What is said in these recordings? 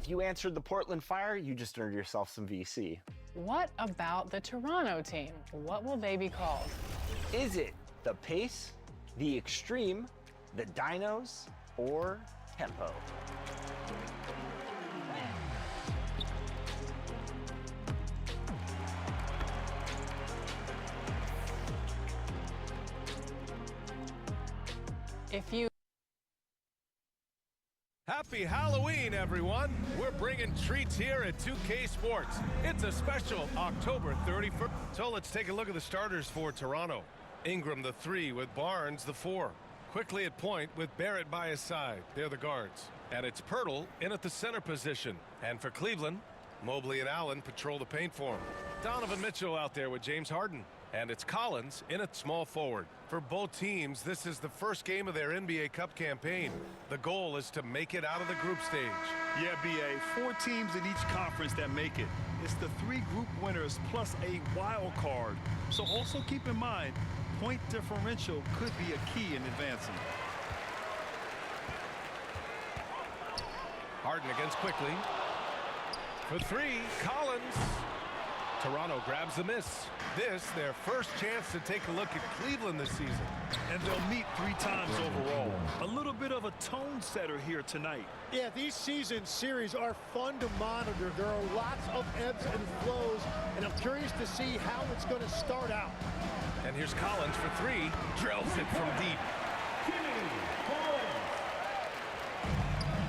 If you answered the Portland Fire, you just earned yourself some VC. What about the Toronto team? What will they be called? Is it the Pace, the Extreme, the Dinos, or Tempo? If you Happy Halloween, everyone! We're bringing treats here at 2K Sports. It's a special October 31st. So let's take a look at the starters for Toronto. Ingram, the 3, with Barnes, the 4. Quickly at point with Barrett by his side. They're the guards. And it's Pirtle in at the center position. And for Cleveland, Mobley and Allen patrol the paint for him. Donovan Mitchell out there with James Harden. And it's Collins in at small forward. For both teams, this is the first game of their NBA Cup campaign. The goal is to make it out of the group stage. Yeah, BA, 4 teams in each conference that make it. It's the 3 group winners plus a wild card. So also keep in mind, point differential could be a key in advancing. Harden against Quickly. For 3, Collins. Toronto grabs the miss. This, their first chance to take a look at Cleveland this season. And they'll meet 3 times overall. A little bit of a tone setter here tonight. Yeah, these season series are fun to monitor. There are lots of ebbs and flows, and I'm curious to see how it's going to start out. And here's Collins for 3. Drills it from deep.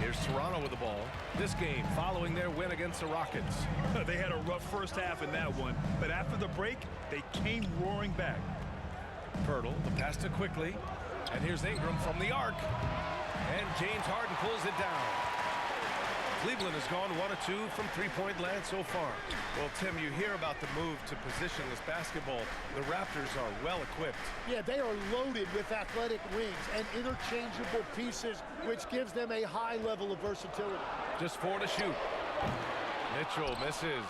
Here's Toronto with the ball. This game following their win against the Rockets. They had a rough first half in that one, but after the break, they came roaring back. Pirtle, the pass to Quickly. And here's Ingram from the arc. And James Harden pulls it down. Cleveland has gone 1 of 2 from three-point land so far. Well, Tim, you hear about the move to positionless basketball. The Raptors are well equipped. Yeah, they are loaded with athletic wings and interchangeable pieces, which gives them a high level of versatility. Just 4 to shoot. Mitchell misses.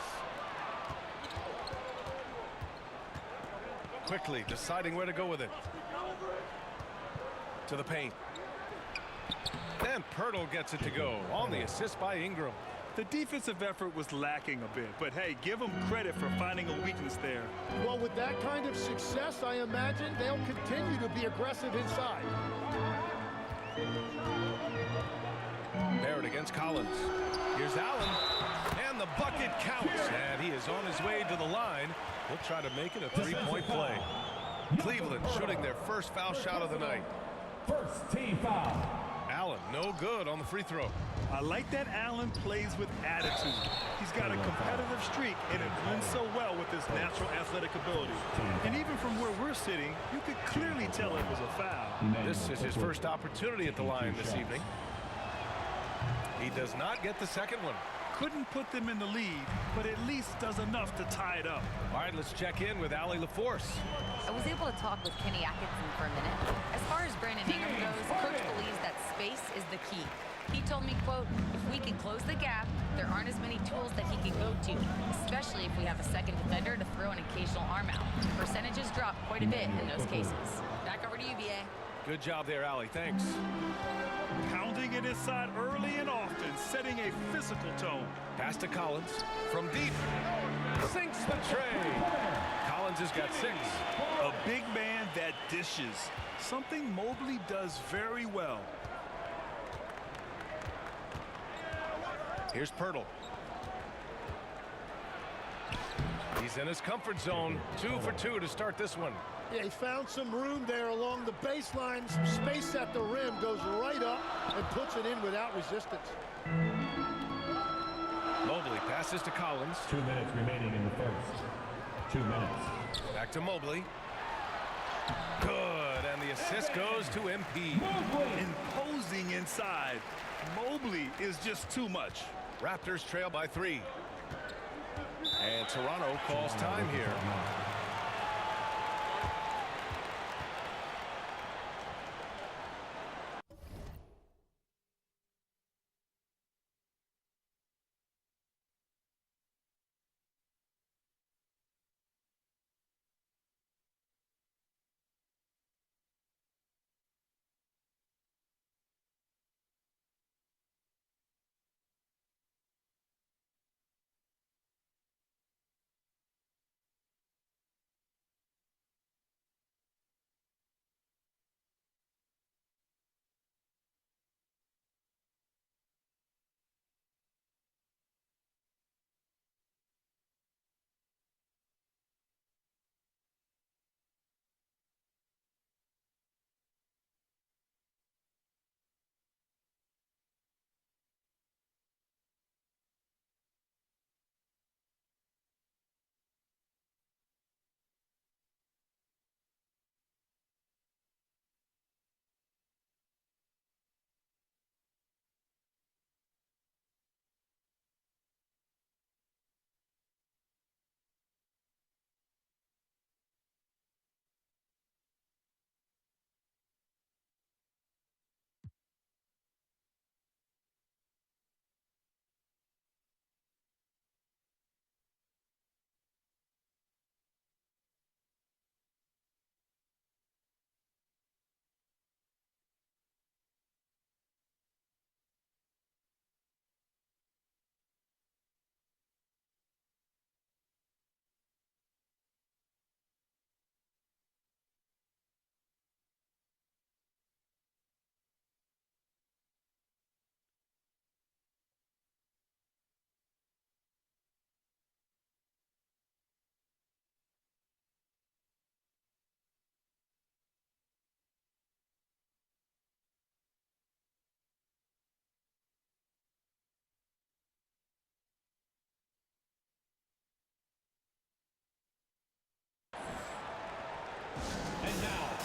Quickly deciding where to go with it. To the paint. And Pirtle gets it to go on the assist by Ingram. The defensive effort was lacking a bit, but hey, give them credit for finding a weakness there. Well, with that kind of success, I imagine they'll continue to be aggressive inside. Barrett against Collins. Here's Allen. And the bucket counts. And he is on his way to the line. He'll try to make it a 3-point play. Cleveland shooting their first foul shot of the night. First team foul. Allen, no good on the free throw. I like that Allen plays with attitude. He's got a competitive streak, and it blends so well with his natural athletic ability. And even from where we're sitting, you could clearly tell it was a foul. This is his first opportunity at the line this evening. He does not get the second one. Couldn't put them in the lead, but at least does enough to tie it up. All right, let's check in with Allie LaForce. I was able to talk with Kenny Atkinson for a minute. As far as Brandon Ingram goes, Coach believes that space is the key. He told me, quote, if we can close the gap, there aren't as many tools that he can go to, especially if we have a second defender to throw an occasional arm out. Percentages drop quite a bit in those cases. Back over to you, BA. Good job there, Allie. Thanks. Pounding it inside early and often, setting a physical tone. Pass to Collins from deep. Sinks the tray. Collins has got 6. A big man that dishes. Something Mobley does very well. Here's Pirtle. He's in his comfort zone. 2 for 2 to start this one. Yeah, he found some room there along the baseline. Some space at the rim, goes right up and puts it in without resistance. Mobley passes to Collins. 2 minutes remaining in the first. 2 minutes. Back to Mobley. Good, and the assist goes to MP. Imposing inside. Mobley is just too much. Raptors trail by 3. And Toronto calls time here.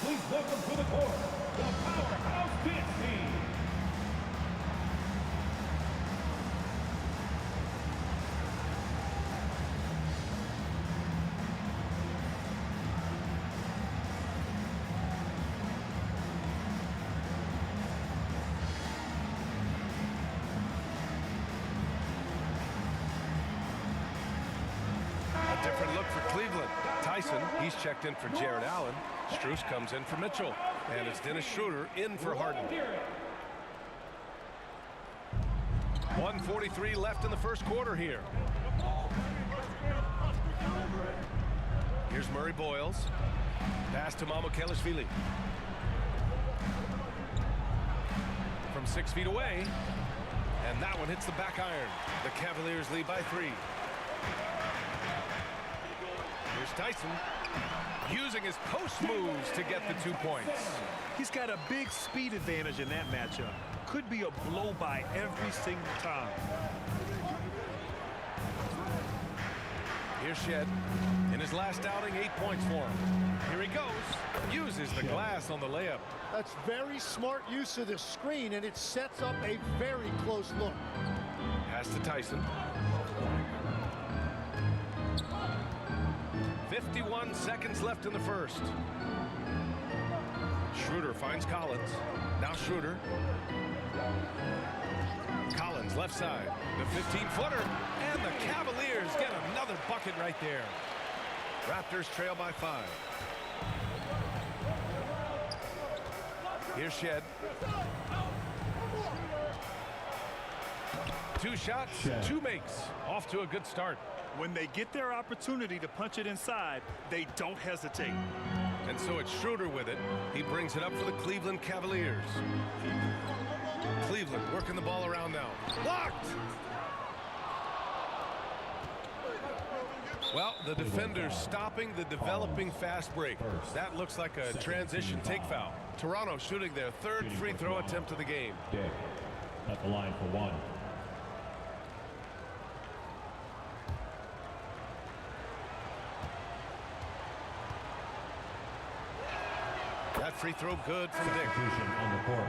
Please welcome to the court, the Powerhouse Dance Team. A different look for Cleveland. Tyson, he's checked in for Jared Allen. Strus comes in for Mitchell. And it's Dennis Schroeder in for Harden. 1:43 left in the first quarter here. Here's Murray Boyles. Pass to Mamukelashvili. From 6 feet away. And that one hits the back iron. The Cavaliers lead by 3. Here's Tyson using his post moves to get the 2 points. He's got a big speed advantage in that matchup. Could be a blow by every single time. Here's Shed. In his last outing, 8 points for him. Here he goes. Uses the glass on the layup. That's very smart use of the screen, and it sets up a very close look. Pass to Tyson. 51 seconds left in the first. Schroeder finds Collins. Now Schroeder. Collins left side. The 15-footer. And the Cavaliers get another bucket right there. Raptors trail by 5. Here's Shed. 2 shots, 2 makes. Off to a good start. When they get their opportunity to punch it inside, they don't hesitate. And so it's Schroeder with it. He brings it up for the Cleveland Cavaliers. Cleveland working the ball around now. Blocked! Well, the defender's stopping the developing fast break. That looks like a transition take foul. Toronto shooting their 3rd free throw attempt of the game. Dick at the line for 1. That free throw good from Dick. Substitution on the court.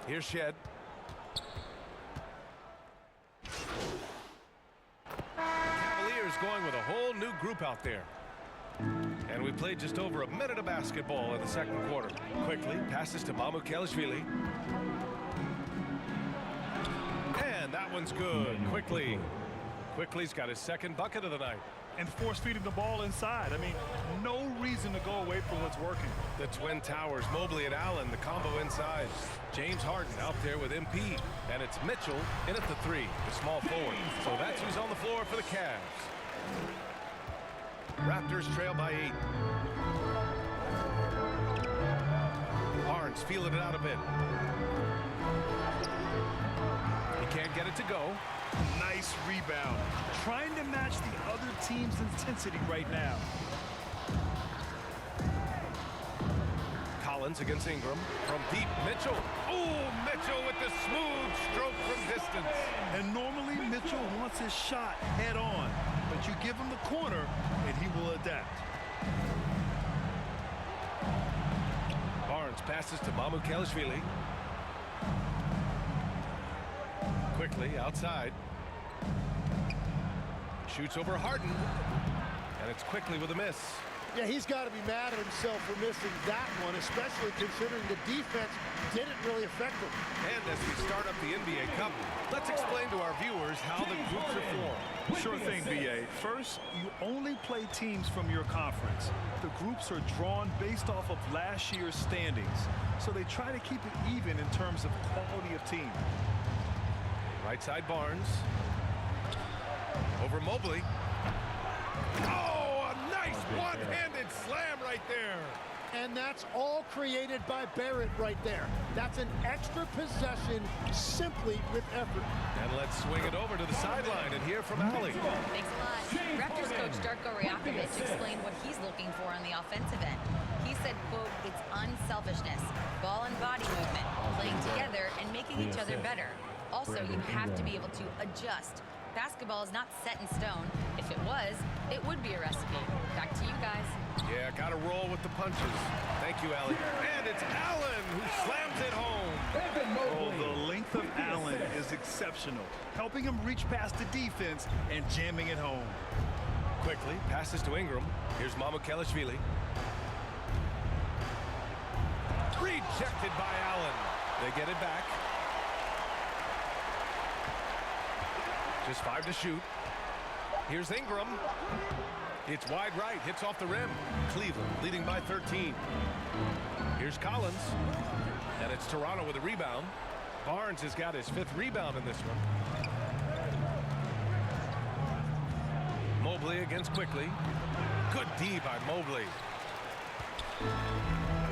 Here's Shed. Cavaliers going with a whole new group out there. And we played just over a minute of basketball in the second quarter. Quickly passes to Mamukelashvili. And that one's good. Quickly's got his 2nd bucket of the night. And force-feeding the ball inside. I mean, no reason to go away from what's working. The Twin Towers, Mobley and Allen, the combo inside. James Harden out there with MP. And it's Mitchell in at the 3, the small forward. So that's who's on the floor for the Cavs. Raptors trail by 8. Barnes feeling it out a bit. He can't get it to go. Nice rebound. Trying to match the other team's intensity right now. Collins against Ingram. From deep, Mitchell. Oh, Mitchell with the smooth stroke from distance. And normally Mitchell wants his shot head on. But you give him the corner, and he will adapt. Barnes passes to Mamukelashvili. Quickly outside. Shoots over Harden. And it's Quickly with a miss. Yeah, he's got to be mad at himself for missing that one, especially considering the defense didn't really affect him. And as we start up the NBA Cup, let's explain to our viewers how the groups are formed. Sure thing, B.A. First, you only play teams from your conference. The groups are drawn based off of last year's standings, so they try to keep it even in terms of quality of team. Right side Barnes. Over Mobley. Oh, a nice one-handed slam right there. And that's all created by Barrett right there. That's an extra possession simply with effort. And let's swing it over to the sideline and hear from Allie. Thanks a lot. Raptors coach Darko Rajakovic explained what he's looking for on the offensive end. He said, quote, it's unselfishness, ball and body movement, playing together and making each other better. Also, you have to be able to adjust. Basketball is not set in stone. If it was, it would be a recipe. Back to you guys. Yeah, got to roll with the punches. Thank you, Allie. And it's Allen who slams it home. Oh, the length of Allen is exceptional, helping him reach past the defense and jamming it home. Quickly, passes to Ingram. Here's Mamukelashvili. Rejected by Allen. They get it back. Just 5 to shoot. Here's Ingram. It's wide right, hits off the rim. Cleveland leading by 13. Here's Collins. And it's Toronto with a rebound. Barnes has got his 5th rebound in this one. Mobley against Quickly. Good D by Mobley.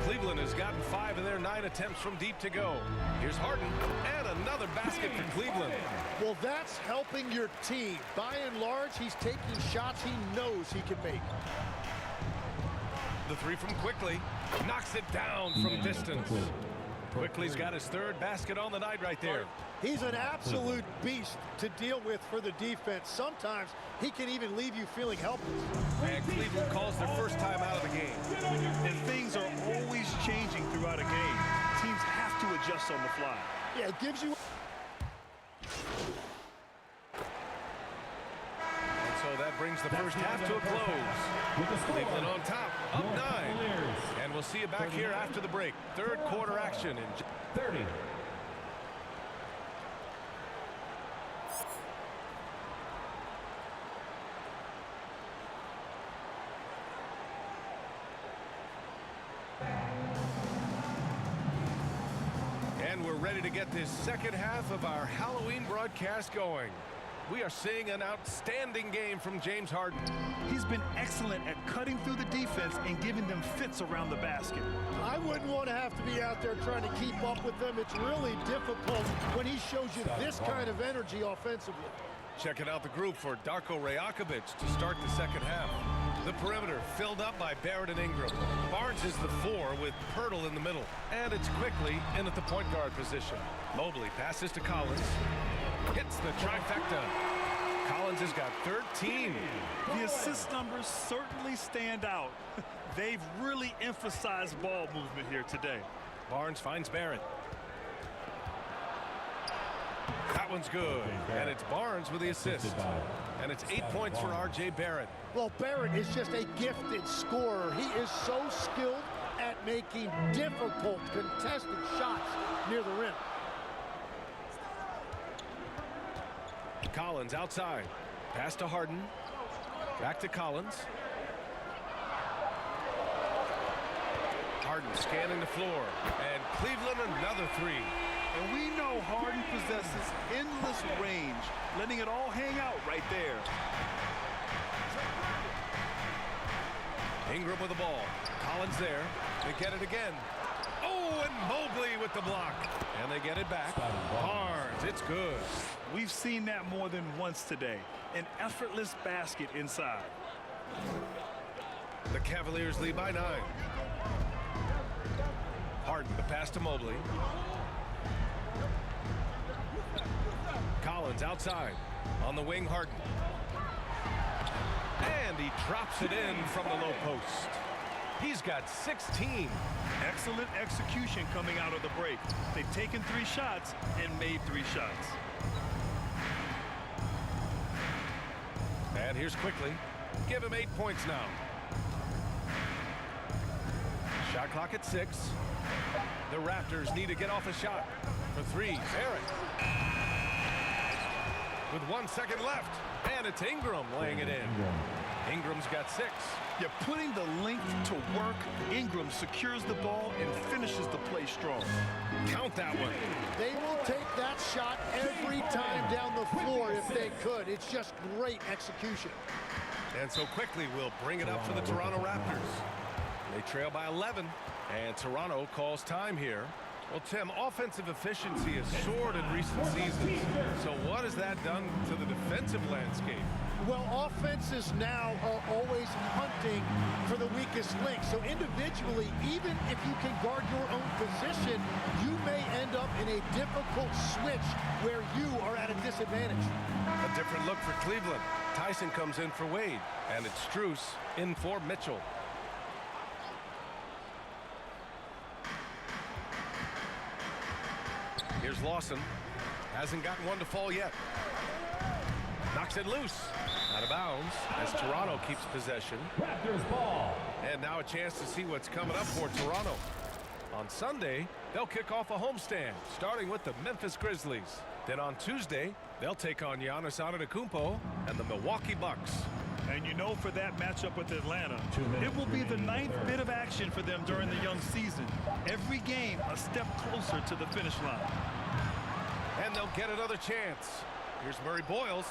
Cleveland has gotten 5 of their 9 attempts from deep to go. Here's Harden, and another basket for Cleveland. Well, that's helping your team. By and large, he's taking shots he knows he can make. The 3 from Quickly. Knocks it down from distance. Quickly's got his 3rd basket on the night right there. He's an absolute beast to deal with for the defense. Sometimes he can even leave you feeling helpless. And Cleveland calls their first time out of the game. And things are always changing throughout a game. Teams have to adjust on the fly. Yeah, it gives you... And so that brings the first half to a close. Cleveland on top, up 9. And we'll see you back here after the break. 3rd quarter action in 30. And we're ready to get this second half of our Halloween broadcast going. We are seeing an outstanding game from James Harden. He's been excellent at cutting through the defense and giving them fits around the basket. I wouldn't want to have to be out there trying to keep up with them. It's really difficult when he shows you this kind of energy offensively. Checking out the group for Darko Rajakovic to start the second half. The perimeter filled up by Barrett and Ingram. Barnes is the 4 with Pirtle in the middle. And it's Quickly in at the point guard position. Mobley passes to Collins. Hits the trifecta. Collins has got 13. The assist numbers certainly stand out. They've really emphasized ball movement here today. Barnes finds Barrett. That one's good. And it's Barnes with the assist. And it's 8 points for R.J. Barrett. Well, Barrett is just a gifted scorer. He is so skilled at making difficult contested shots near the rim. Collins outside. Pass to Harden. Back to Collins. Harden scanning the floor. And Cleveland another 3. And we know Harden possesses endless range, letting it all hang out right there. Ingram with the ball. Collins there. They get it again. Oh, and Mobley with the block. And they get it back. Barnes, it's good. We've seen that more than once today. An effortless basket inside. The Cavaliers lead by 9. Harden, the pass to Mobley. Collins outside. On the wing, Harden. And he drops it in from the low post. He's got 16. Excellent execution coming out of the break. They've taken 3 shots and made 3 shots. And here's Quickly. Give him 8 points now. Shot clock at 6. The Raptors need to get off a shot for 3s. Barrett. With 1 second left. And it's Ingram laying it in. Ingram's got 6. You're putting the length to work. Ingram secures the ball and finishes the play strong. Count that one. They will take that shot every time down the floor if they could. It's just great execution. And so Quickly will bring it up for the Toronto Raptors. They trail by 11, and Toronto calls time here. Well, Tim, offensive efficiency has soared in recent seasons. So what has that done to the defensive landscape? Well, offenses now are always hunting for the weakest link. So individually, even if you can guard your own position, you may end up in a difficult switch where you are at a disadvantage. A different look for Cleveland. Tyson comes in for Wade, and it's Strus in for Mitchell. Here's Lawson. Hasn't gotten one to fall yet. Knocks it loose. Out of bounds as Toronto keeps possession. Raptors ball. And now a chance to see what's coming up for Toronto. On Sunday, they'll kick off a homestand, starting with the Memphis Grizzlies. Then on Tuesday, they'll take on Giannis Antetokounmpo and the Milwaukee Bucks. And you know, for that matchup with Atlanta, it will be the 9th bit of action for them during the young season. Every game a step closer to the finish line. And they'll get another chance. Here's Murray Boyles.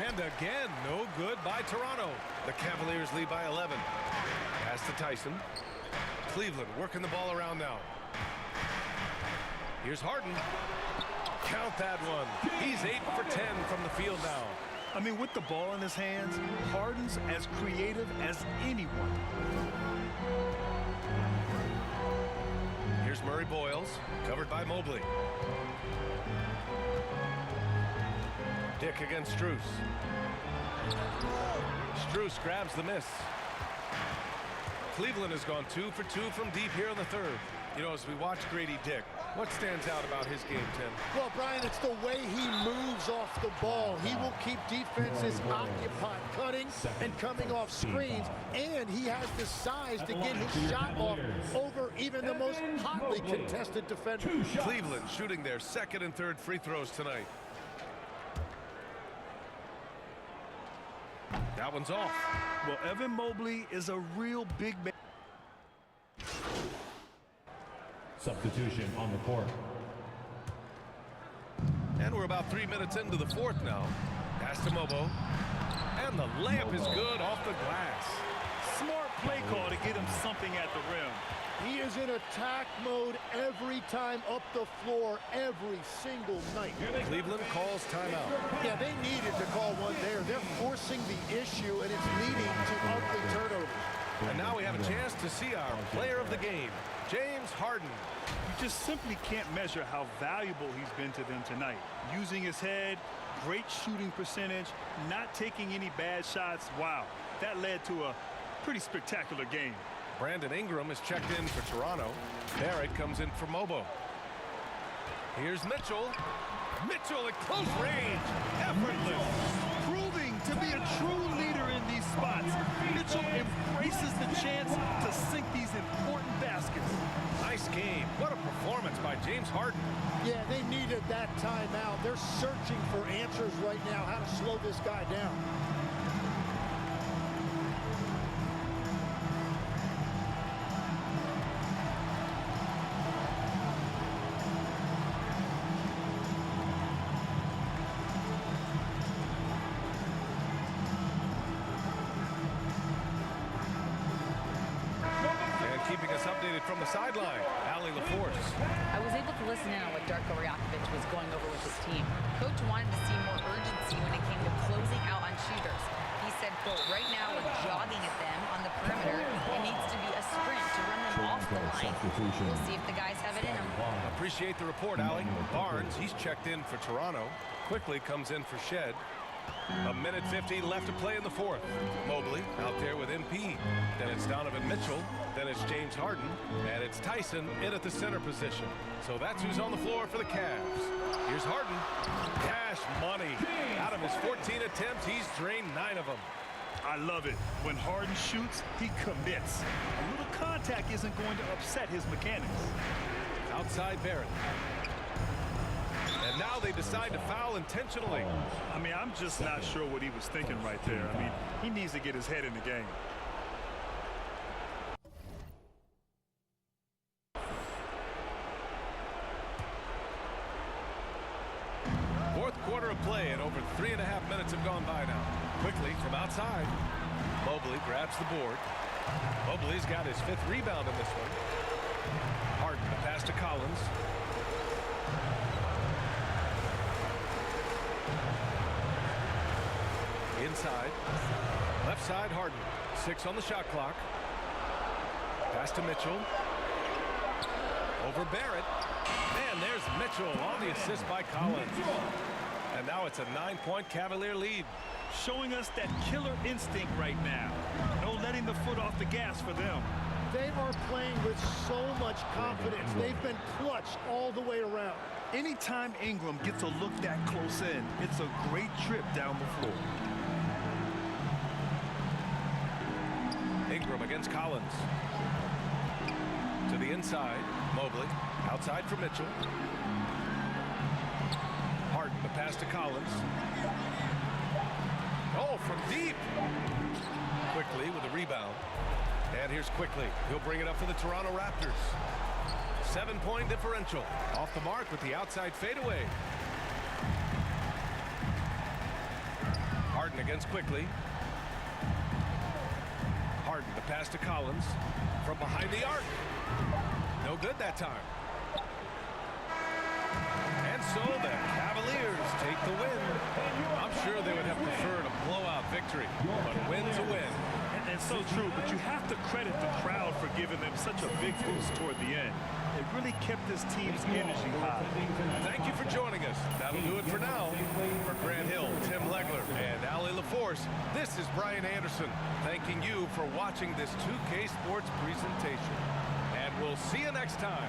And again, no good by Toronto. The Cavaliers lead by 11. Pass to Tyson. Cleveland working the ball around now. Here's Harden. Count that one. He's 8 for 10 from the field now. I mean, with the ball in his hands, Harden's as creative as anyone. Here's Murray Boyles, covered by Mobley. Dick against Strus. Strus grabs the miss. Cleveland has gone 2 for 2 from deep here in the third. You know, as we watch Grady Dick, what stands out about his game, Tim? Well, Brian, it's the way he moves off the ball. He will keep defenses occupied, cutting and coming off screens, and he has the size to get his shot off over even the most hotly contested defender. Cleveland shooting their second and third free throws tonight. That one's off. Well, Evan Mobley is a real big man. Substitution on the court. And we're about 3 minutes into the fourth now. Pass to Mobo. And the layup is good off the glass. Smart play call to get him something at the rim. He is in attack mode every time up the floor, every single night. Cleveland calls timeout. Yeah, they needed to call one there. They're forcing the issue, and it's leading to ugly turnovers. And now we have a chance to see our player of the game, James Harden. You just simply can't measure how valuable he's been to them tonight. Using his head, great shooting percentage, not taking any bad shots. Wow, that led to a pretty spectacular game. Brandon Ingram is checked in for Toronto. Barrett comes in for Mobo. Here's Mitchell. Mitchell at close range. Effortless. Proving to be a true leader in these spots. Mitchell embraces the chance to sink these important baskets. Nice game. What a performance by James Harden. Yeah, they needed that timeout. They're searching for answers right now, how to slow this guy down. Keeping us updated from the sideline, Allie LaForce. I was able to listen in on what Darko Rajakovic was going over with his team. Coach wanted to see more urgency when it came to closing out on shooters. He said, quote, right now we're jogging at them on the perimeter. It needs to be a sprint to run them off the line. We'll see if the guys have it in them. Appreciate the report, Allie. Barnes, he's checked in for Toronto. Quickly comes in for Shed. A minute 50 left to play in the fourth. Mobley out there with MP. Then it's Donovan Mitchell. Then it's James Harden. And it's Tyson in at the center position. So that's who's on the floor for the Cavs. Here's Harden. Cash money. Out of his 14 attempts, he's drained 9 of them. I love it. When Harden shoots, he commits. A little contact isn't going to upset his mechanics. Outside Barrett. And now they decide to foul intentionally. I mean, I'm just not sure what he was thinking right there. I mean, he needs to get his head in the game. Fourth quarter of play, and over 3.5 minutes have gone by now. Quickly from outside, Mobley grabs the board. Mobley's got his 5th rebound in this one. Harden, the pass to Collins. Inside. Left side, Harden. 6 on the shot clock. Pass to Mitchell. Over Barrett. And there's Mitchell on the assist by Collins. And now it's a 9-point Cavalier lead. Showing us that killer instinct right now. No letting the foot off the gas for them. They are playing with so much confidence. They've been clutch all the way around. Anytime Ingram gets a look that close in, it's a great trip down the floor. Ingram against Collins. To the inside. Mobley. Outside for Mitchell. Harden, the pass to Collins. Oh, from deep. Quickly with a rebound. And here's Quickly. He'll bring it up for the Toronto Raptors. 7-point differential. Off the mark with the outside fadeaway. Harden against Quickly. Harden, the pass to Collins. From behind the arc. No good that time. And so the Cavaliers take the win. I'm sure they would have preferred a blowout victory, but a win's a win. And so true, but you have to credit the crowd for giving them such a big boost toward the end. It really kept this team's energy high. Thank you for joining us. That'll do it for now. For Grant Hill, Tim Legler, and Ali LaForce, this is Brian Anderson, thanking you for watching this 2K Sports presentation. And we'll see you next time.